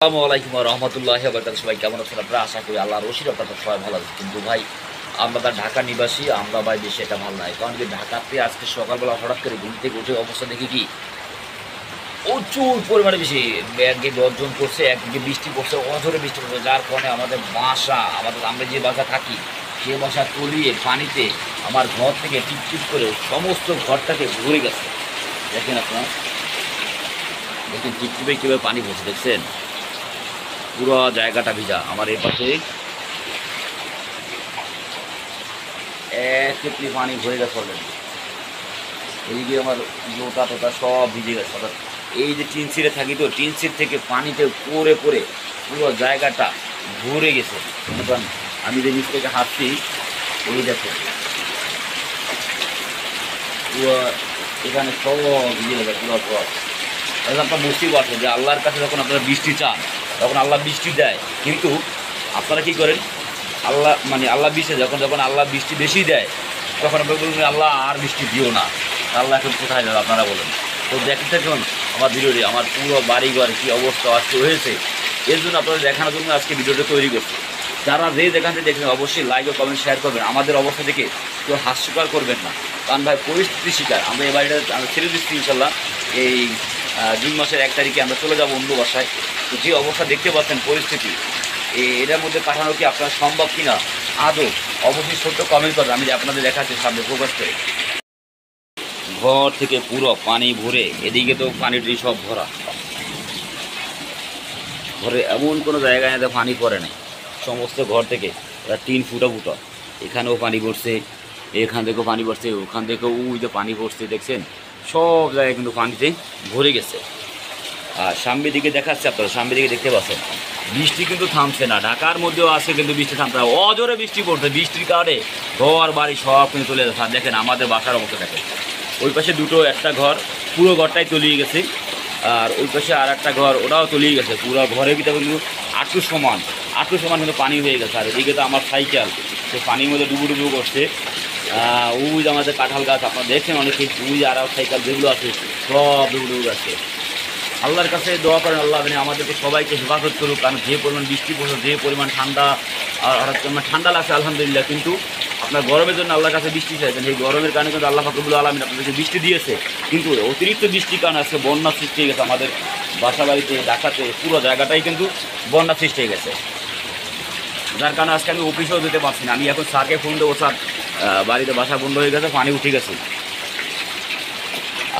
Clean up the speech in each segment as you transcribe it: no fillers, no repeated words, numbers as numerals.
আসসালামু আলাইকুম ওয়া রাহমাতুল্লাহি ওয়া বারাকাতুহু। সবাই কেমন আছেন আপনারা? আশা করি আল্লাহর রশিদ আপনারা সবাই ভালো আছেন। কিন্তু ভাই আমরা ঢাকা নিবাসী, আমরা ভাই বেশি এটা ভালো নয়। কারণ কি ঢাকাতে আজকে সকালবেলা হঠাৎ করে ঘুম থেকে উঠে অবস্থা দেখি কি প্রচুর পরিমাণে বেশি একদিকে গর্জন করছে, একদিকে বৃষ্টি পড়ছে, অঝরে বৃষ্টি পড়ছে, যার কারণে আমাদের আমরা যে বাসা থাকি সে বাসা তলিয়ে পানিতে আমার ঘর থেকে টিপটিপ করে সমস্ত ঘরটাকে ভরে গেছে। দেখেন আপনার, দেখেন টিপটিপে কীভাবে পানি পড়ছে, দেখছেন পুরো জায়গাটা ভিজা। আমার এই পাশে এক কেটলি পানি ভরে গেছে অলরেডি। এইদিকে আমার জোতা টোটা সব ভিজে গেছে। অর্থাৎ এই যে টিন সিটে থাকি, তো টিন সিট থেকে পানিতে পড়ে পড়ে পুরো জায়গাটা ভরে গেছে। কারণ আমি যে নিচ থেকে হাঁটছি, এই দেখো পুরো এখানে সব ভিজে গেছে পুরো সব। তাহলে আপনার বুঝতেই পারছেন যে আল্লাহর কাছে যখন আপনারা বৃষ্টি চান তখন আল্লাহ বৃষ্টি দেয়, কিন্তু আপনারা কী করেন? আল্লাহ বৃষ্টি যখন আল্লাহ বৃষ্টি বেশি দেয় তখন আপনারা বলবেন আল্লাহ আর বৃষ্টি দিও না। আল্লাহ এখন কোথায় যাবে আপনারা বলেন? তো দেখতে থাকুন আমার ভিডিওটি, আমার পুরো বাড়িঘর কী অবস্থা আজকে হয়েছে, এর জন্য আপনারা দেখানোর জন্য আজকে ভিডিওটা তৈরি করছি। যারা যেখানে দেখবেন অবশ্যই লাইক ও কমেন্ট শেয়ার করবেন। আমাদের অবস্থা দেখে কেউ হাস্যকর করবেন না, কারণ ভাই পরিস্থিতি শিকার। আমরা এই বাড়িটা আমরা ছেড়ে দিচ্ছি ইনশাল্লাহ। এই জুন মাসের 1 তারিখে আমরা চলে যাবো অন্য বাসায়। তো যে অবস্থা দেখতে পাচ্ছেন পরিস্থিতি, এটার মধ্যে পাঠানো কি আপনার সম্ভব কিনা আদৌ অবশ্যই ছোট্ট কমেন্ট করবেন। আমি আপনাদের দেখাচ্ছি সামনে প্রকাশ করে। ঘর থেকে পুরো পানি ভরে, এদিকে তো পানির সব ভরা, ঘরে এমন কোনো জায়গায় না পানি পড়ে নাই। সমস্ত ঘর থেকে টিন ফুটা ফুটা, এখানেও পানি পড়ছে, এখান থেকেও পানি পড়ছে, ওখান থেকেও ওই যে পানি পড়ছে, দেখছেন সব জায়গায় কিন্তু পানিতে ভরে গেছে। আর সামনের দিকে দেখাচ্ছে, আপনারা সামনের দিকে দেখতে পাচ্ছেন বৃষ্টি কিন্তু থামছে না। ঢাকার মধ্যেও আছে কিন্তু বৃষ্টি থামছে না, অজোরে বৃষ্টি পড়ছে। বৃষ্টির কারণে ঘর বাড়ি সব কিন্তু চলে যাচ্ছে। আর দেখেন আমাদের বাসার অবস্থা দেখেন, ওই পাশে একটা ঘর পুরো ঘরটাই তলিয়ে গেছে, আর ওই পাশে আর একটা ঘর ওটাও তলিয়ে গেছে। পুরো ঘরের ভিতরে কিন্তু আঁটু সমান কিন্তু পানি হয়ে গেছে। আর এদিকে তো আমার সাইকেল সে পানির মধ্যে ডুবু করছে। ওই যে আমাদের কাঁঠাল গাছ আপনারা দেখছেন অনেকে, ওই যে আর সাইকেল যেগুলো আছে সব ডুবু যাচ্ছে। আল্লাহর কাছে দোয়া করেন আল্লাহ আমাদেরকে সবাইকে হেফাজত করুক। কারণ যে পরিমাণ বৃষ্টি পড়ছে, যে পরিমাণ ঠান্ডা, আর ঠান্ডা লাগছে আলহামদুলিল্লাহ, কিন্তু আপনার গরমের জন্য আল্লাহর কাছে বৃষ্টি চাইছেন। এই গরমের কারণে কিন্তু আল্লাহ ফাকরুল আলমিন আপনাদেরকে বৃষ্টি দিয়েছে, কিন্তু অতিরিক্ত বৃষ্টির কারণে আজকে বন্যা সৃষ্টি হয়ে গেছে। আমাদের বাসা বাড়িতে ঢাকাতে পুরো জায়গাটাই কিন্তু বন্যা সৃষ্টি হয়ে গেছে, যার কারণে আজকে আমি অফিসেও যেতে পারছি না। আমি এখন স্যারকে ফোন দেবো, স্যার বাড়িতে বাসা বন্ধ হয়ে গেছে, পানি উঠে গেছে।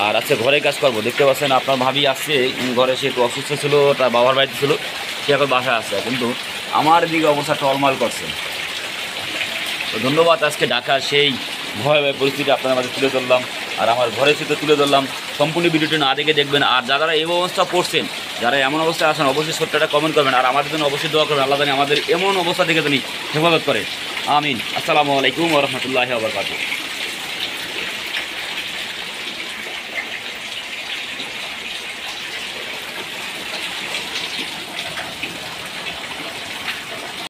আর আজকে ঘরে কাজ করবো, দেখতে পাচ্ছেন আপনার ভাবি আসছে ঘরে, সে একটু অসুস্থ ছিল, তার বাবার বাড়িতে ছিল, সে এখন বাসায় আসছে। কিন্তু আমার দিকে অবস্থা টলমাল করছে। তো ধন্যবাদ, আজকে ঢাকা সেই ভয়াবহ পরিস্থিতি আপনার মাঝে তুলে ধরলাম, আর আমার ঘরে সেটা তুলে ধরলাম। সম্পূর্ণ ভিডিওটি না দেখে দেখবেন। আর যারা এই অবস্থা পড়ছেন, যারা এমন অবস্থায় আছেন, অবশ্যই ছোট্ট একটা কমেন্ট করবেন। আর আমাদের জন্য অবশ্যই দোয়া করবেন, আল্লাহ জানি আমাদের এমন অবস্থা দেখে তিনি হেফাজত করেন। আমিন। আসসালামু আলাইকুম ওয়া রাহমাতুল্লাহি ওয়া বারাকাতুহু।